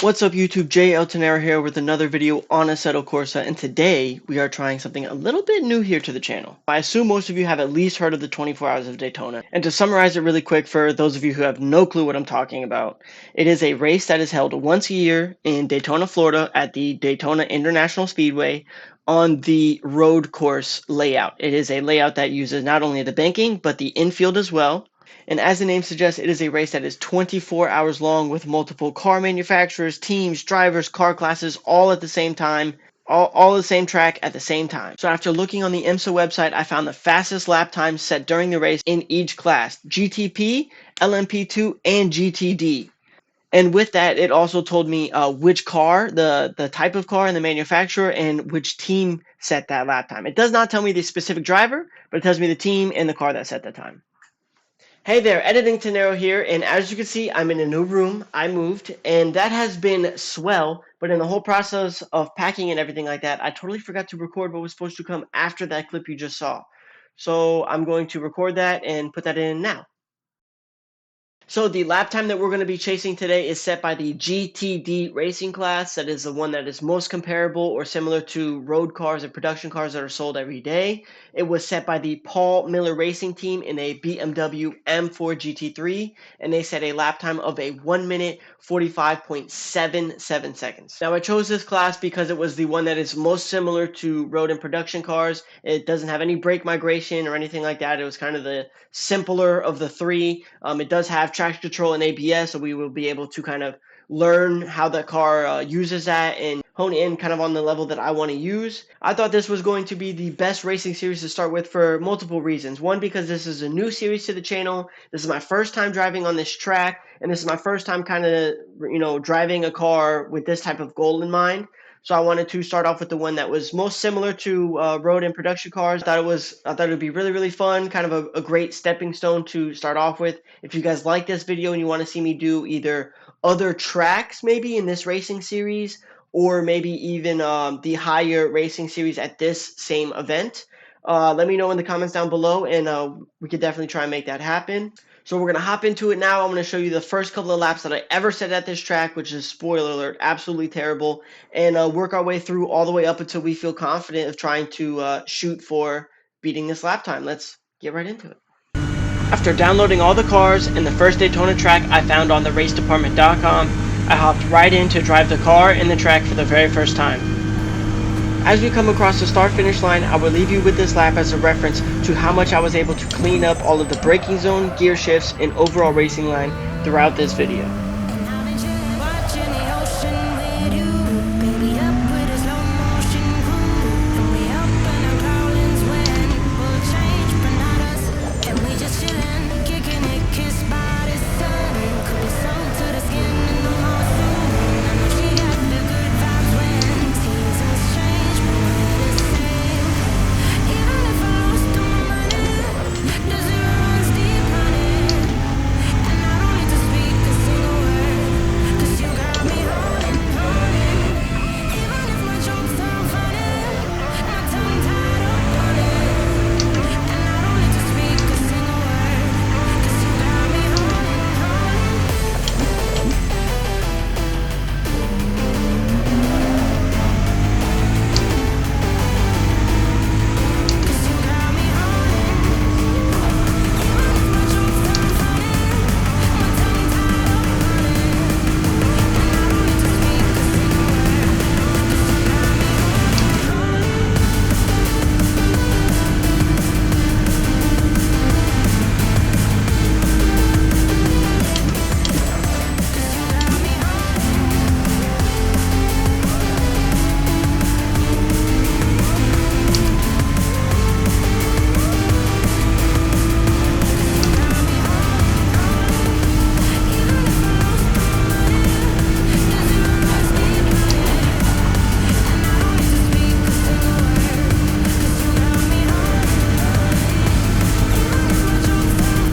What's up YouTube, Jay Eltonero here with another video on Assetto Corsa, and today we are trying something a little bit new here to the channel. I assume most of you have at least heard of the 24 Hours of Daytona, and to summarize it really quick for those of you who have no clue what I'm talking about, it is a race that is held once a year in Daytona, Florida at the Daytona International Speedway on the road course layout. It is a layout that uses not only the banking, but the infield as well. And as the name suggests, it is a race that is 24 hours long with multiple car manufacturers, teams, drivers, car classes, all at the same time, all the same track at the same time. So after looking on the IMSA website, I found the fastest lap times set during the race in each class, GTP, LMP2, and GTD. And with that, it also told me which car, the type of car and the manufacturer, and which team set that lap time. It does not tell me the specific driver, but it tells me the team and the car that set the time. Hey there, Editing Tenero here, and as you can see, I'm in a new room. I moved, and that has been swell, but in the whole process of packing and everything like that, I totally forgot to record what was supposed to come after that clip you just saw. So I'm going to record that and put that in now. So the lap time that we're going to be chasing today is set by the GTD racing class. That is the one that is most comparable or similar to road cars and production cars that are sold every day. It was set by the Paul Miller Racing Team in a BMW M4 GT3, and they set a lap time of a 1 minute 45.77 seconds. Now I chose this class because it was the one that is most similar to road and production cars. It doesn't have any brake migration or anything like that. It was kind of the simpler of the three. It does have traction control and ABS, so we will be able to kind of learn how the car uses that and hone in kind of on the level that I want to use. I thought this was going to be the best racing series to start with for multiple reasons. One, because this is a new series to the channel. This is my first time driving on this track, and this is my first time kind of, driving a car with this type of goal in mind. So I wanted to start off with the one that was most similar to road and production cars. I thought it would be really, really fun, kind of a great stepping stone to start off with. If you guys like this video and you want to see me do either other tracks maybe in this racing series, or maybe even the higher racing series at this same event, let me know in the comments down below, and we could definitely try and make that happen. So we're going to hop into it now. I'm going to show you the first couple of laps that I ever set at this track, which is, spoiler alert, absolutely terrible, and work our way through all the way up until we feel confident of trying to shoot for beating this lap time. Let's get right into it. After downloading all the cars and the first Daytona track I found on the racedepartment.com, I hopped right in to drive the car and the track for the very first time. As we come across the start-finish line, I will leave you with this lap as a reference to how much I was able to clean up all of the braking zone, gear shifts, and overall racing line throughout this video.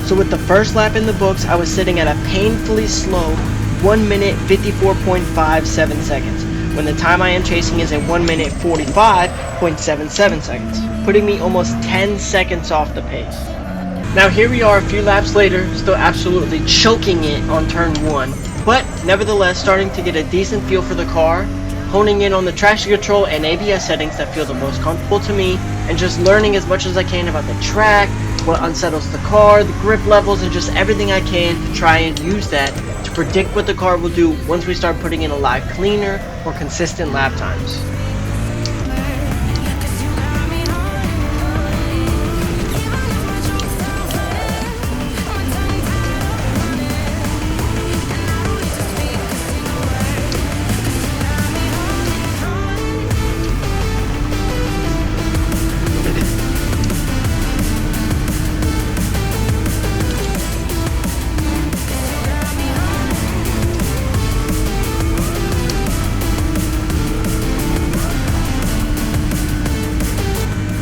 So with the first lap in the books, I was sitting at a painfully slow 1 minute 54.57 seconds, when the time I am chasing is a 1 minute 45.77 seconds, putting me almost 10 seconds off the pace. Now here we are a few laps later, still absolutely choking it on turn 1, but nevertheless starting to get a decent feel for the car, honing in on the traction control and ABS settings that feel the most comfortable to me, and just learning as much as I can about the track, what unsettles the car, the grip levels, and just everything I can to try and use that to predict what the car will do once we start putting in a lot cleaner, more consistent lap times.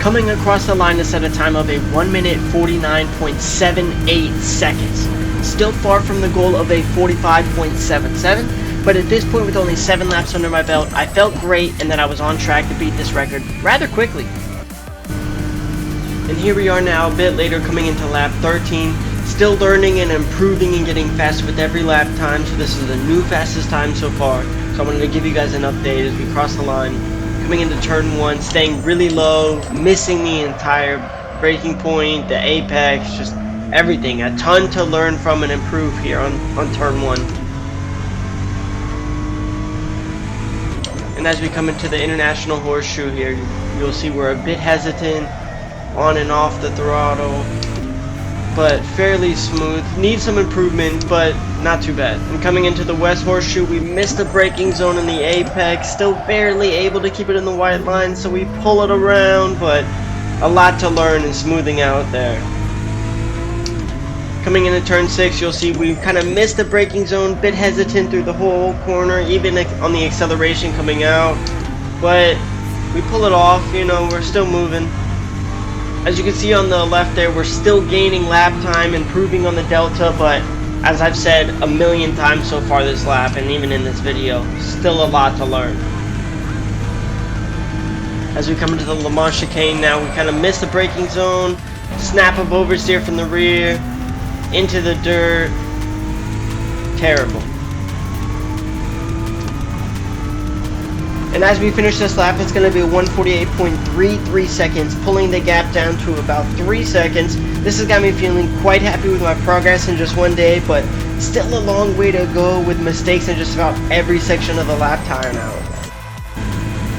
Coming across the line to set a time of a 1 minute 49.78 seconds. Still far from the goal of a 45.77, but at this point with only 7 laps under my belt, I felt great and that I was on track to beat this record rather quickly. And here we are now, a bit later, coming into lap 13, still learning and improving and getting faster with every lap time, so this is the new fastest time so far. So I wanted to give you guys an update as we cross the line. Coming into turn 1, staying really low, missing the entire braking point, the apex, just everything. A ton to learn from and improve here on turn 1. And as we come into the International Horseshoe here, you'll see we're a bit hesitant on and off the throttle, but fairly smooth. Needs some improvement, but not too bad. And coming into the West Horseshoe, we missed the braking zone in the apex, still barely able to keep it in the white line, so we pull it around, but a lot to learn and smoothing out there. Coming into turn 6, you'll see we kind of missed the braking zone, bit hesitant through the whole corner, even on the acceleration coming out, but we pull it off, you know, we're still moving. As you can see on the left there, we're still gaining lap time, improving on the delta, but as I've said a million times so far this lap, and even in this video, still a lot to learn. As we come into the Le Mans chicane now, we kind of miss the braking zone, snap of oversteer from the rear, into the dirt, terrible. And as we finish this lap, it's going to be a 148.33 seconds, pulling the gap down to about 3 seconds. This has got me feeling quite happy with my progress in just one day, but still a long way to go with mistakes in just about every section of the lap tire now.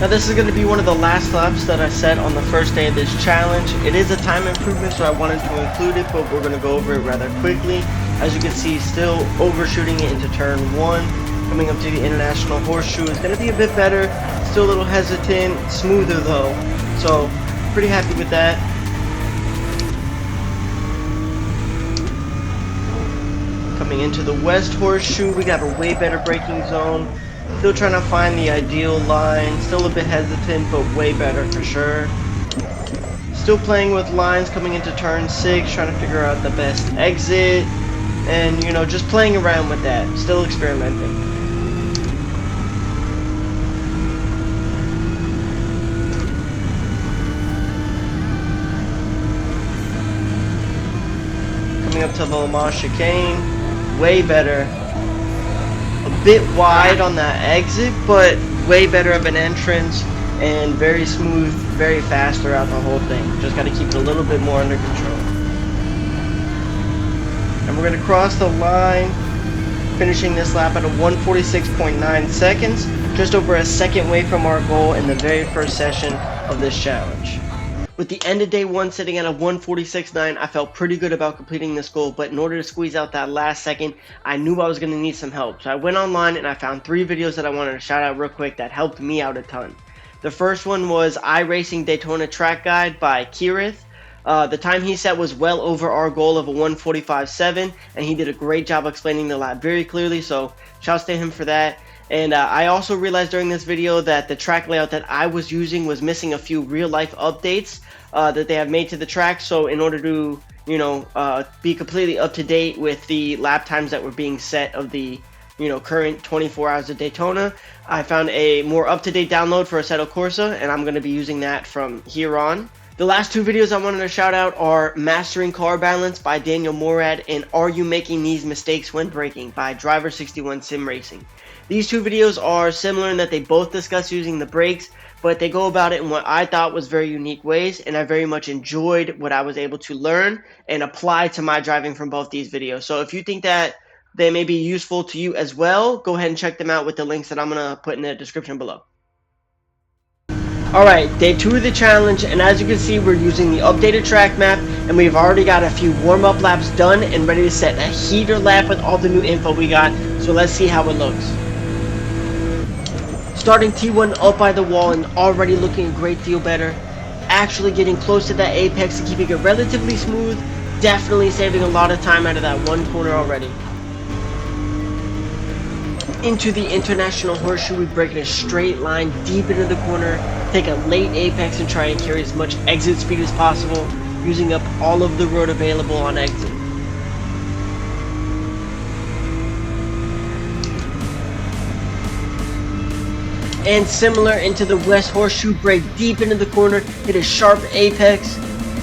Now this is going to be one of the last laps that I set on the first day of this challenge. It is a time improvement, so I wanted to include it, but we're going to go over it rather quickly. As you can see, still overshooting it into turn 1. Coming up to the International Horseshoe is going to be a bit better, still a little hesitant, smoother though, so pretty happy with that. Coming into the West Horseshoe, we got a way better braking zone, still trying to find the ideal line, still a bit hesitant but way better for sure. Still playing with lines coming into turn 6, trying to figure out the best exit, and you know, just playing around with that, still experimenting. Up to the Le Mans chicane, way better, a bit wide on that exit, but way better of an entrance, and very smooth, very fast throughout the whole thing. Just got to keep it a little bit more under control. And we're going to cross the line, finishing this lap at a 146.9 seconds, just over a second away from our goal in the very first session of this challenge. With the end of day 1 sitting at a 146.9, I felt pretty good about completing this goal, but in order to squeeze out that last second, I knew I was going to need some help. So I went online and I found 3 videos that I wanted to shout out real quick that helped me out a ton. The first one was iRacing Daytona Track Guide by Kirith. The time he set was well over our goal of a 145.7, and he did a great job explaining the lap very clearly, so shouts to him for that. And I also realized during this video that the track layout that I was using was missing a few real-life updates that they have made to the track. So in order to, you know, be completely up-to-date with the lap times that were being set of the, you know, current 24 hours of Daytona, I found a more up-to-date download for Assetto Corsa, and I'm going to be using that from here on. The last two videos I wanted to shout out are Mastering Car Balance by Daniel Morad and Are You Making These Mistakes When Braking by Driver61 Sim Racing. These two videos are similar in that they both discuss using the brakes, but they go about it in what I thought was very unique ways, and I very much enjoyed what I was able to learn and apply to my driving from both these videos. So if you think that they may be useful to you as well, go ahead and check them out with the links that I'm going to put in the description below. Alright, day 2 of the challenge, and as you can see, we're using the updated track map, and we've already got a few warm-up laps done and ready to set a heater lap with all the new info we got, so let's see how it looks. Starting T1 up by the wall and already looking a great deal better. Actually getting close to that apex and keeping it relatively smooth, definitely saving a lot of time out of that one corner already. Into the International Horseshoe, we break in a straight line deep into the corner, take a late apex and try and carry as much exit speed as possible, using up all of the road available on exit. And similar into the West Horseshoe, break deep into the corner, hit a sharp apex,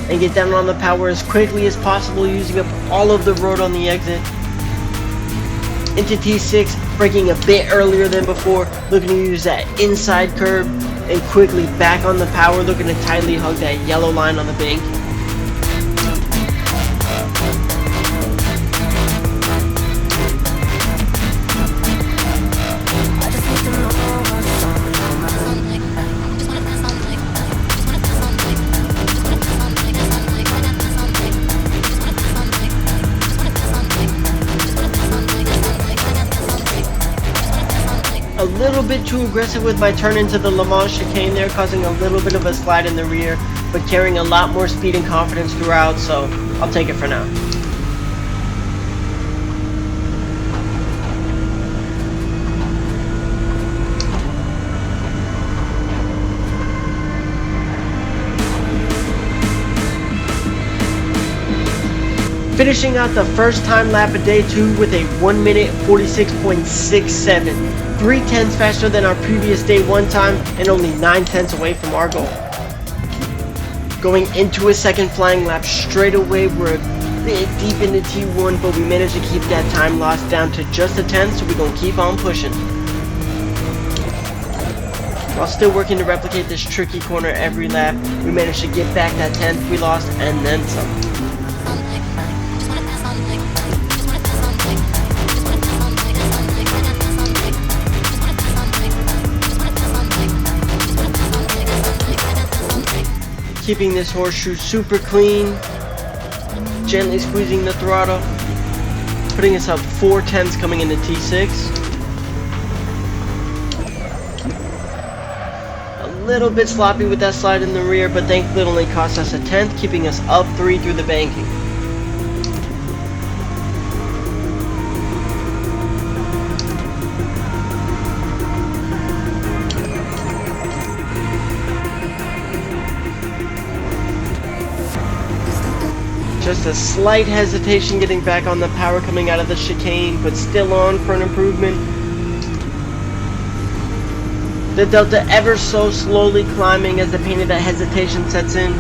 and get down on the power as quickly as possible, using up all of the road on the exit. Into T6, braking a bit earlier than before, looking to use that inside curb, and quickly back on the power, looking to tightly hug that yellow line on the bank. A little bit too aggressive with my turn into the Le Mans chicane there, causing a little bit of a slide in the rear, but carrying a lot more speed and confidence throughout, so I'll take it for now. Finishing out the first time lap of day 2 with a 1 minute 46.67. 3/10 faster than our previous day 1 time and only 9/10 away from our goal. Going into a second flying lap straight away, we're a bit deep into T1, but we managed to keep that time loss down to just a 10th, so we're going to keep on pushing. While still working to replicate this tricky corner every lap, we managed to get back that 10th we lost and then some. Keeping this horseshoe super clean, gently squeezing the throttle, putting us up 4/10 coming into T6. A little bit sloppy with that slide in the rear, but thankfully it only cost us a 10th, keeping us up 3 through the banking. Just a slight hesitation getting back on the power coming out of the chicane, but still on for an improvement. The Delta ever so slowly climbing as the pain of that hesitation sets in.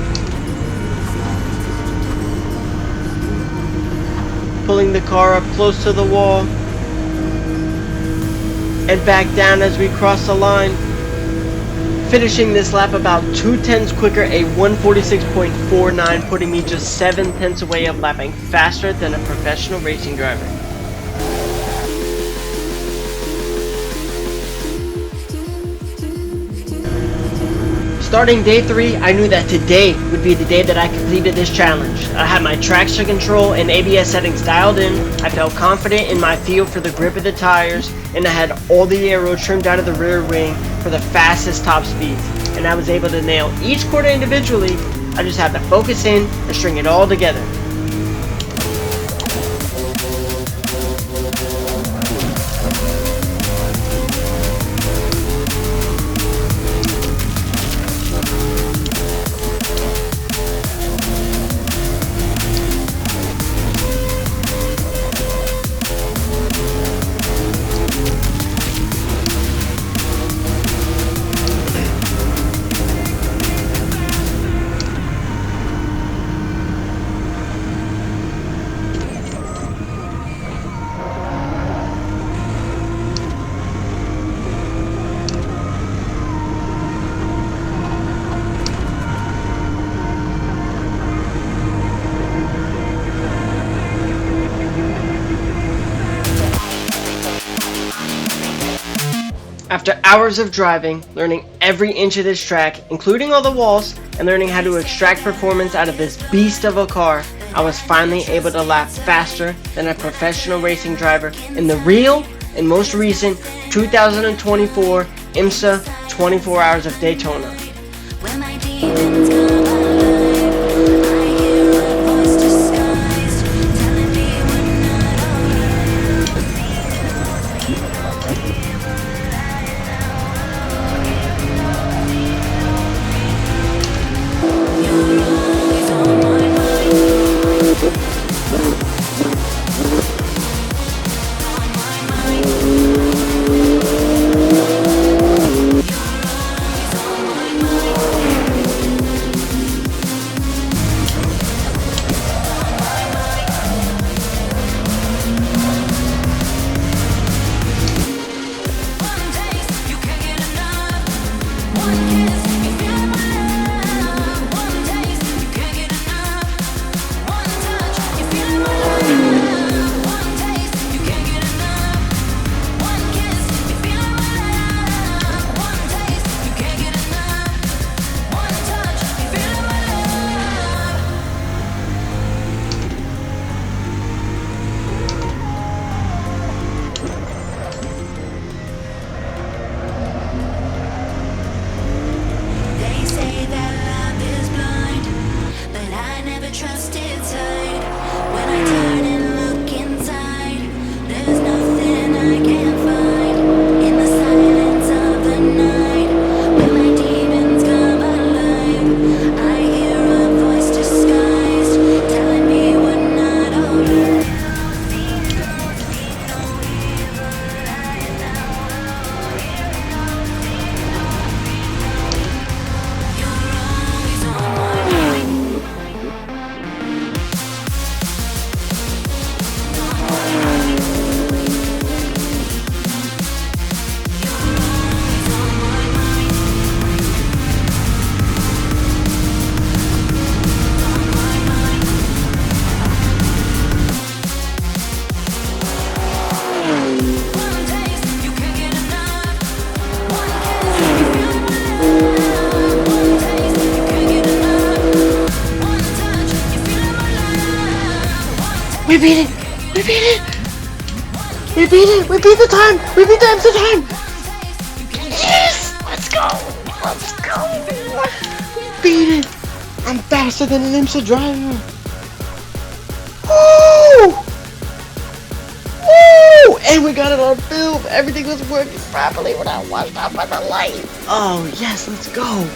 Pulling the car up close to the wall. And back down as we cross the line. Finishing this lap about 2/10 quicker, a 146.49, putting me just 7/10 away of lapping faster than a professional racing driver. Starting day 3, I knew that today would be the day that I completed this challenge. I had my traction control and ABS settings dialed in, I felt confident in my feel for the grip of the tires, and I had all the aero trimmed out of the rear wing for the fastest top speeds. And I was able to nail each corner individually, I just had to focus in and string it all together. After hours of driving, learning every inch of this track, including all the walls, and learning how to extract performance out of this beast of a car, I was finally able to lap faster than a professional racing driver in the real and most recent 2024 IMSA 24 Hours of Daytona. When my demons come alive, I hear a voice disguised, telling me we're not alright. You're always on my mind. We beat it! We beat it! We beat it! We beat the time! We beat the IMSA time! Yes! Let's go! Let's go! We beat it! I'm faster than an IMSA driver! Woo! Woo! And we got it on film! Everything was working properly when I washed out by the light! Oh yes, let's go!